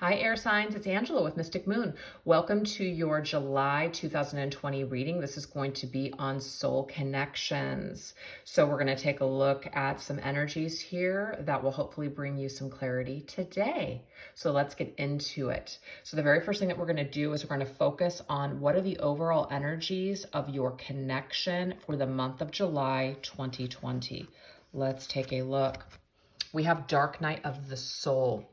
Hi, air signs. It's Angela with Mystic Moon. Welcome to your July 2020 reading. This is going to be on soul connections. So we're going to take a look at some energies here that will hopefully bring you some clarity today. So let's get into it. So the very first thing that we're going to do is we're going to focus on what are the overall energies of your connection for the month of July 2020. Let's take a look. We have Dark Night of the Soul.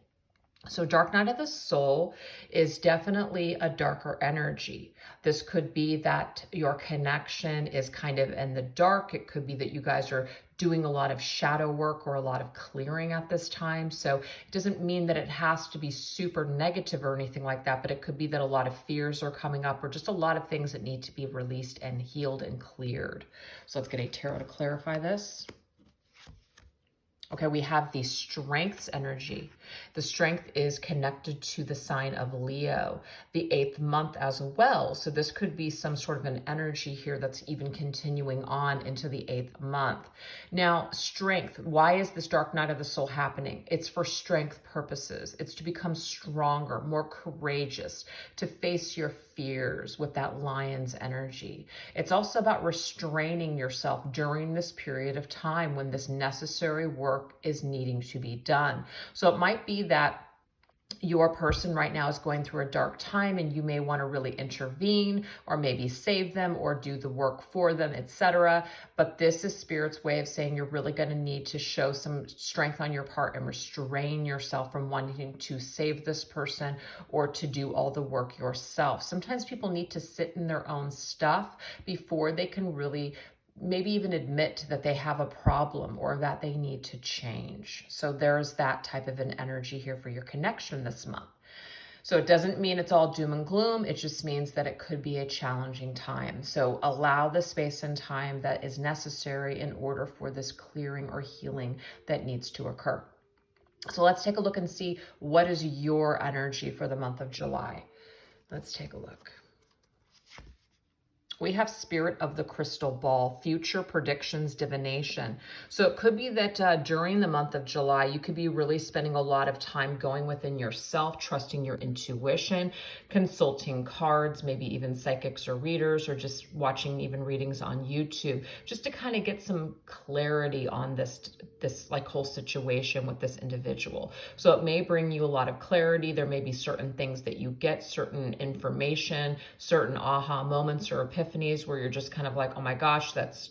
So Dark Night of the Soul is definitely a darker energy. This could be that your connection is kind of in the dark. It could be that you guys are doing a lot of shadow work or a lot of clearing at this time. So it doesn't mean that it has to be super negative or anything like that, but it could be that a lot of fears are coming up or just a lot of things that need to be released and healed and cleared. So let's get a tarot to clarify this. Okay, we have the Strength's energy. The Strength is connected to the sign of Leo, the 8th month as well. So this could be some sort of an energy here that's even continuing on into the 8th month. Now, Strength, why is this Dark Night of the Soul happening? It's for strength purposes. It's to become stronger, more courageous, to face your fears with that lion's energy. It's also about restraining yourself during this period of time when this necessary work is needing to be done. So it might be that your person right now is going through a dark time and you may want to really intervene or maybe save them or do the work for them, etc. But this is Spirit's way of saying you're really going to need to show some strength on your part and restrain yourself from wanting to save this person or to do all the work yourself. Sometimes people need to sit in their own stuff before they can really maybe even admit that they have a problem or that they need to change. So there's that type of an energy here for your connection this month. So it doesn't mean it's all doom and gloom. It just means that it could be a challenging time. So allow the space and time that is necessary in order for this clearing or healing that needs to occur. So let's take a look and see what is your energy for the month of July. Let's take a look. We have Spirit of the Crystal Ball, future predictions, divination. So it could be that during the month of July, you could be really spending a lot of time going within yourself, trusting your intuition, consulting cards, maybe even psychics or readers, or just watching even readings on YouTube, just to kind of get some clarity on this like whole situation with this individual. So it may bring you a lot of clarity. There may be certain things that you get, certain information, certain aha moments or epiphanies where you're just kind of like, oh my gosh, that's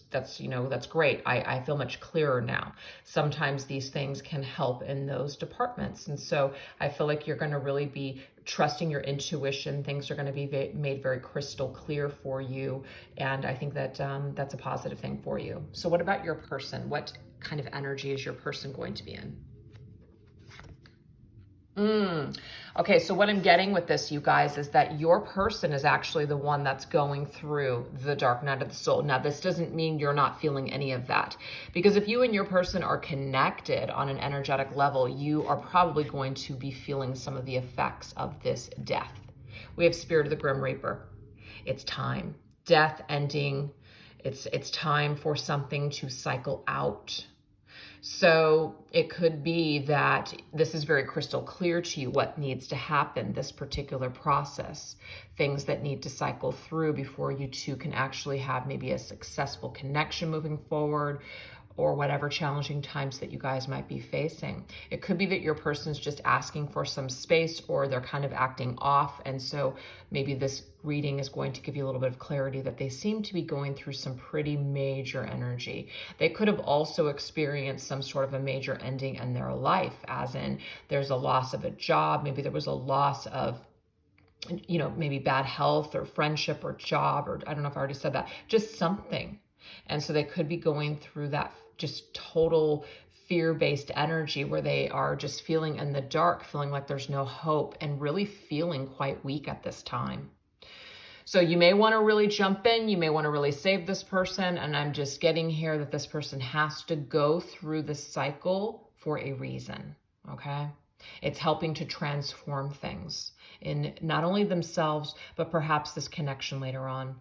great. I feel much clearer now. Sometimes these things can help in those departments. And so I feel like you're going to really be trusting your intuition. Things are going to be made very crystal clear for you. And I think that that's a positive thing for you. So what about your person? What kind of energy is your person going to be in? Okay, so what I'm getting with this, you guys, is that your person is actually the one that's going through the Dark Night of the Soul. Now, this doesn't mean you're not feeling any of that, because if you and your person are connected on an energetic level, you are probably going to be feeling some of the effects of this death. We have Spirit of the Grim Reaper. It's time. Death ending. It's time for something to cycle out. So it could be that this is very crystal clear to you what needs to happen, this particular process, things that need to cycle through before you two can actually have maybe a successful connection moving forward, or whatever challenging times that you guys might be facing. It could be that your person's just asking for some space, or they're kind of acting off. And so maybe this reading is going to give you a little bit of clarity that they seem to be going through some pretty major energy. They could have also experienced some sort of a major ending in their life, as in there's a loss of a job. Maybe there was a loss of maybe bad health or friendship or job, or I don't know if I already said that, just something. And so they could be going through that just total fear-based energy where they are just feeling in the dark, feeling like there's no hope, and really feeling quite weak at this time. So you may want to really jump in. You may want to really save this person. And I'm just getting here that this person has to go through the cycle for a reason, okay? It's helping to transform things in not only themselves, but perhaps this connection later on.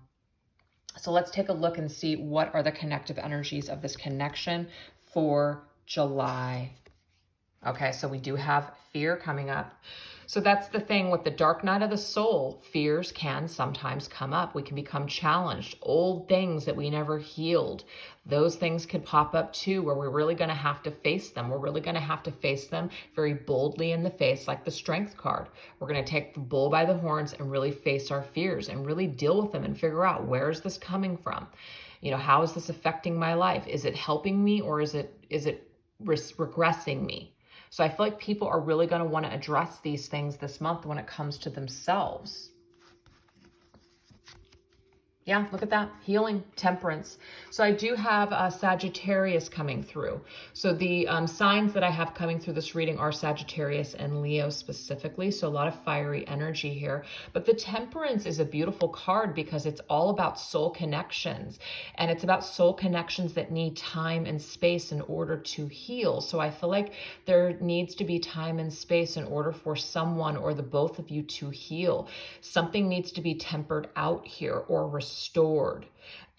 So let's take a look and see what are the connective energies of this connection for July. Okay, so we do have fear coming up. So that's the thing with the dark night of the soul. Fears can sometimes come up. We can become challenged. Old things that we never healed, those things could pop up too, where we're really going to have to face them. We're really going to have to face them very boldly in the face, like the Strength card. We're going to take the bull by the horns and really face our fears and really deal with them and figure out, where is this coming from? You know, how is this affecting my life? Is it helping me, or is it regressing me? So I feel like people are really going to want to address these things this month when it comes to themselves. Yeah, look at that. Healing, temperance. So I do have Sagittarius coming through. So the signs that I have coming through this reading are Sagittarius and Leo specifically. So a lot of fiery energy here. But the temperance is a beautiful card because it's all about soul connections. And it's about soul connections that need time and space in order to heal. So I feel like there needs to be time and space in order for someone or the both of you to heal. Something needs to be tempered out here or restored.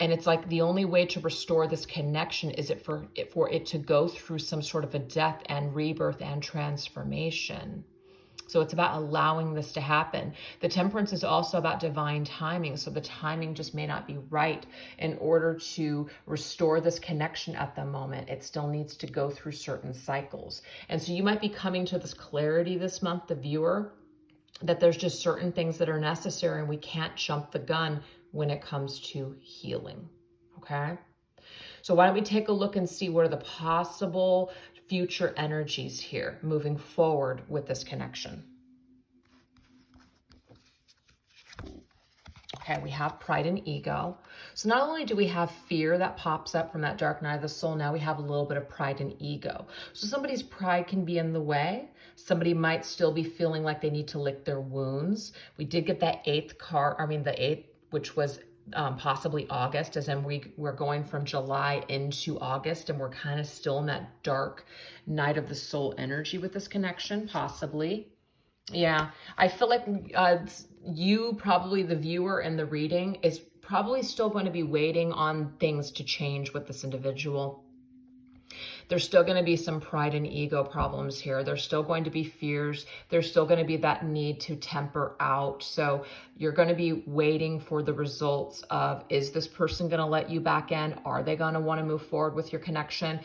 And it's like the only way to restore this connection is for it to go through some sort of a death and rebirth and transformation. So it's about allowing this to happen. The temperance is also about divine timing. So the timing just may not be right in order to restore this connection at the moment. It still needs to go through certain cycles. And so you might be coming to this clarity this month, the viewer, that there's just certain things that are necessary and we can't jump the gun when it comes to healing, okay? So why don't we take a look and see what are the possible future energies here moving forward with this connection. Okay, we have pride and ego. So not only do we have fear that pops up from that dark night of the soul, now we have a little bit of pride and ego. So somebody's pride can be in the way. Somebody might still be feeling like they need to lick their wounds. We did get that eighth card, the eighth, which was possibly August, as in we're going from July into August, and we're kind of still in that dark night of the soul energy with this connection, possibly. Yeah, I feel like you, probably the viewer in the reading, is probably still going to be waiting on things to change with this individual. There's still going to be some pride and ego problems here. There's still going to be fears. There's still going to be that need to temper out. So you're going to be waiting for the results of, is this person going to let you back in? Are they going to want to move forward with your connection?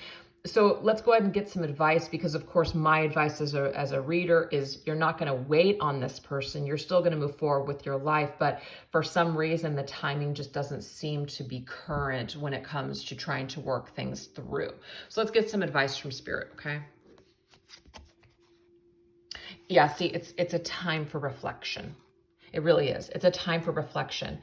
So let's go ahead and get some advice, because of course my advice as a reader is you're not going to wait on this person. You're still going to move forward with your life, but for some reason the timing just doesn't seem to be current when it comes to trying to work things through. So let's get some advice from Spirit, okay? Yeah, see, it's a time for reflection. It really is. It's a time for reflection.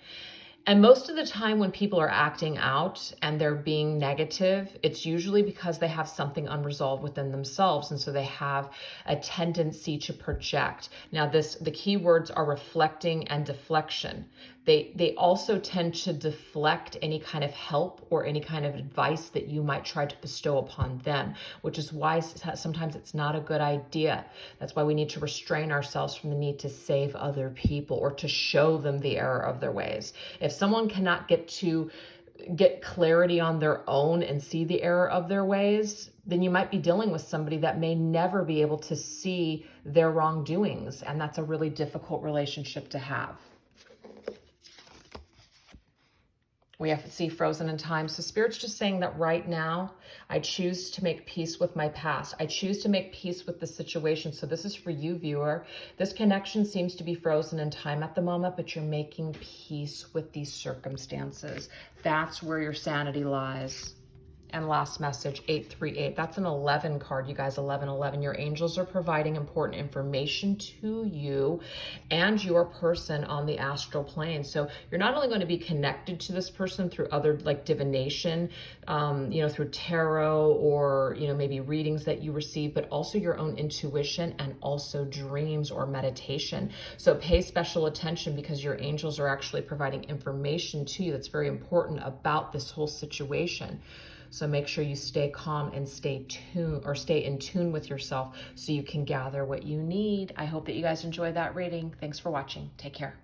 And most of the time when people are acting out and they're being negative, it's usually because they have something unresolved within themselves. And so they have a tendency to project. Now the key words are reflecting and deflection. They also tend to deflect any kind of help or any kind of advice that you might try to bestow upon them, which is why sometimes it's not a good idea. That's why we need to restrain ourselves from the need to save other people or to show them the error of their ways. If someone cannot get clarity on their own and see the error of their ways, then you might be dealing with somebody that may never be able to see their wrongdoings. And that's a really difficult relationship to have. We have to see frozen in time. So Spirit's just saying that right now, I choose to make peace with my past. I choose to make peace with the situation. So this is for you, viewer. This connection seems to be frozen in time at the moment, but you're making peace with these circumstances. That's where your sanity lies. And last message, 838. That's an 11 card, you guys, 1111. Your angels are providing important information to you and your person on the astral plane. So you're not only going to be connected to this person through other like divination, through tarot or, maybe readings that you receive, but also your own intuition and also dreams or meditation. So pay special attention because your angels are actually providing information to you that's very important about this whole situation. So make sure you stay calm and stay in tune with yourself so you can gather what you need. I hope that you guys enjoyed that reading. Thanks for watching. Take care.